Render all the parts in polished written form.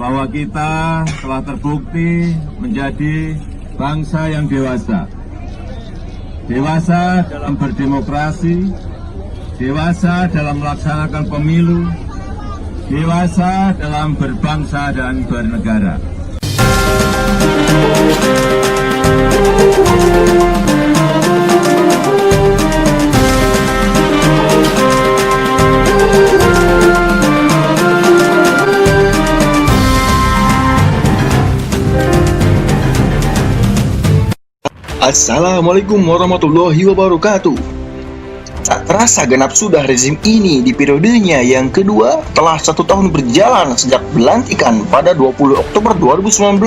bahwa kita telah terbukti menjadi bangsa yang dewasa. Dewasa dalam berdemokrasi, dewasa dalam melaksanakan pemilu, dewasa dalam berbangsa dan bernegara. Assalamualaikum warahmatullahi wabarakatuh. Tak terasa genap sudah rezim ini di periodenya yang kedua telah 1 tahun berjalan sejak pelantikan pada 20 Oktober 2019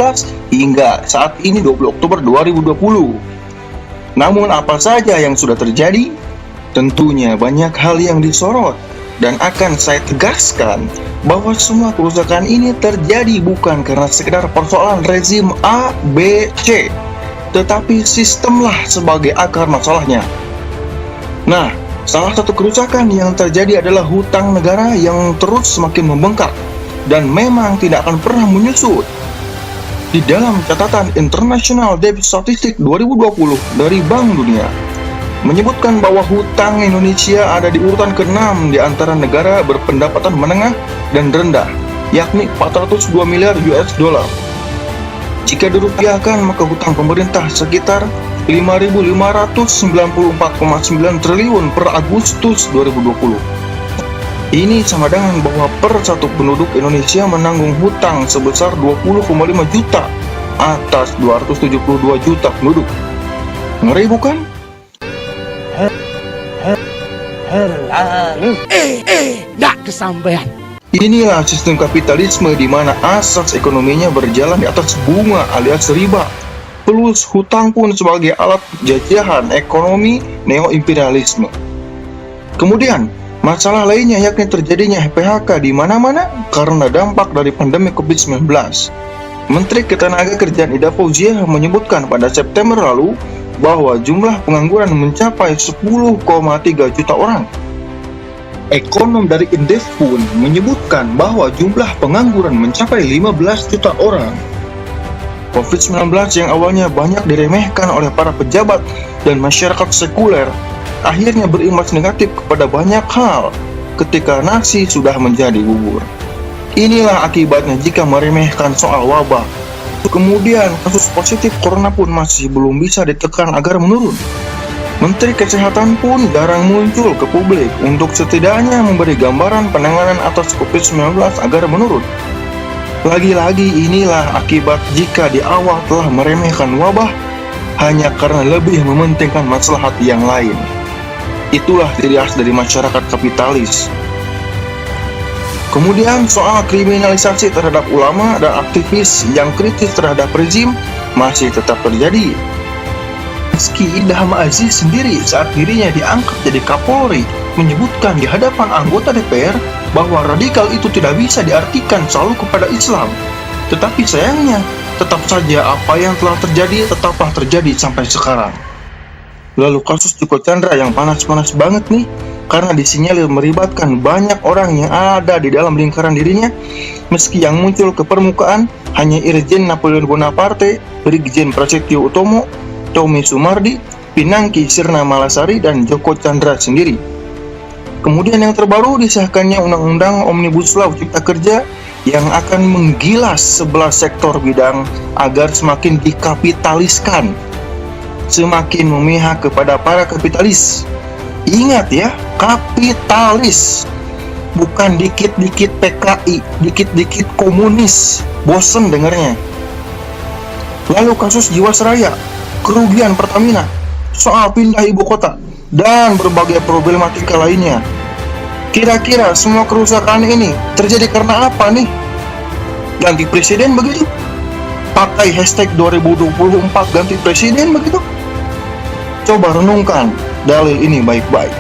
hingga saat ini 20 Oktober 2020. Namun apa saja yang sudah terjadi? Tentunya banyak hal yang disorot dan akan saya tegaskan bahwa semua kerusakan ini terjadi bukan karena sekedar persoalan rezim A, B, C, tetapi sistemlah sebagai akar masalahnya. Nah, salah satu kerusakan yang terjadi adalah hutang negara yang terus semakin membengkak dan memang tidak akan pernah menyusut. Di dalam catatan International Debt Statistic 2020 dari Bank Dunia menyebutkan bahwa hutang Indonesia ada di urutan ke-6 di antara negara berpendapatan menengah dan rendah, yakni 402 miliar US dollar. Jika dirupiahkan, maka hutang pemerintah sekitar 5.594,9 triliun per Agustus 2020. Ini sama dengan bahwa per satu penduduk Indonesia menanggung hutang sebesar 20,5 juta atas 272 juta penduduk. Ngeri bukan? Nggak kesampaian. Inilah sistem kapitalisme di mana asas ekonominya berjalan di atas bunga alias riba, plus hutang pun sebagai alat jajahan ekonomi neo-imperialisme. Kemudian, masalah lainnya yakni terjadinya PHK di mana-mana karena dampak dari pandemi COVID-19. Menteri Ketenagakerjaan Ida Fauziah menyebutkan pada September lalu bahwa jumlah pengangguran mencapai 10,3 juta orang. Ekonom dari Indef pun menyebutkan bahwa jumlah pengangguran mencapai 15 juta orang. COVID-19 yang awalnya banyak diremehkan oleh para pejabat dan masyarakat sekuler, akhirnya berimbas negatif kepada banyak hal ketika nasi sudah menjadi bubur. Inilah akibatnya jika meremehkan soal wabah. Kemudian kasus positif corona pun masih belum bisa ditekan agar menurun. Menteri Kesehatan pun jarang muncul ke publik untuk setidaknya memberi gambaran penanganan atas COVID-19 agar menurun. Lagi-lagi inilah akibat jika di awal telah meremehkan wabah hanya karena lebih mementingkan maslahat yang lain. Itulah ciri khas dari masyarakat kapitalis. Kemudian soal kriminalisasi terhadap ulama dan aktivis yang kritis terhadap rezim masih tetap terjadi. Meski Ilham Aziz sendiri saat dirinya diangkat jadi Kapolri menyebutkan di hadapan anggota DPR bahwa radikal itu tidak bisa diartikan selalu kepada Islam. Tetapi sayangnya, tetap saja apa yang telah terjadi tetaplah terjadi sampai sekarang. Lalu kasus Joko Chandra yang panas-panas banget nih, karena disinyalir melibatkan banyak orang yang ada di dalam lingkaran dirinya, meski yang muncul ke permukaan hanya Irjen Napoleon Bonaparte, Brigjen Prasetyo Utomo, Tommy Sumardi, Pinangki Sirna Malasari, dan Joko Chandra sendiri. Kemudian yang terbaru disahkannya Undang-Undang Omnibus Law Cipta Kerja yang akan menggilas 11 sektor bidang agar semakin dikapitaliskan, semakin memihak kepada para kapitalis. Ingat ya, kapitalis, bukan dikit-dikit PKI, dikit-dikit komunis. Bosen dengarnya. Lalu kasus Jiwasraya, kerugian Pertamina, soal pindah ibu kota, dan berbagai problematika lainnya. Kira-kira semua kerusakan ini terjadi karena apa nih? Ganti presiden begitu? Pakai hashtag 2024 ganti presiden begitu? Coba renungkan dalil ini baik-baik.